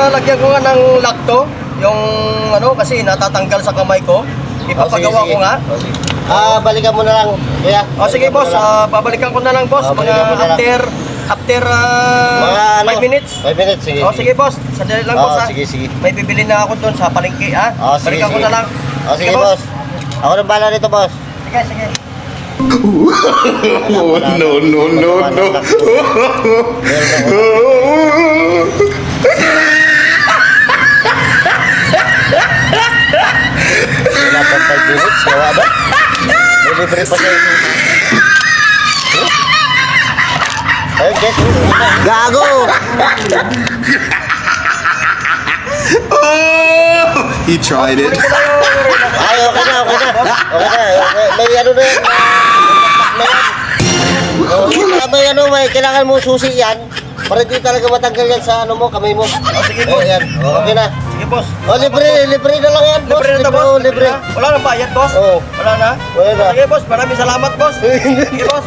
Lalagyan ko nga ng lakto. Yung ano, kasi natatanggal sa kamay ko. Ipapagawa ko nga. O, sige. Balikan mo na lang, kuya. O sige boss, babalikan ko na lang boss. Balikan mo na lang. After Mga 5 minutes. 5 minutes, sige. O sige boss, sandali lang boss ha. Sige, sige. May bibili na ako doon sa palengke ha. O, sige, Balikan ko sige. na lang. O, sige, boss. Ako nang bala nito, boss. Sige, sige. Oh, no, no, no, no. Wala pang 5 minutes, gawa ba? May libre pa sa'yo. Ayun, guys. Gago! Oh, he tried it. Ay, okay na, okay na. Okay na. May ano na yan. May ano, may kailangan mo susi yan. Para di talaga matanggal yan sa ano mo, kamay mo. O sige boss. Yan. Okay na. Sige boss. Oh, libre na lang yan, boss. Libre na to boss. Oh, libre. Wala nang bayad boss. Oo. Wala na. Wala na. Sige boss, maraming salamat boss. Sige boss.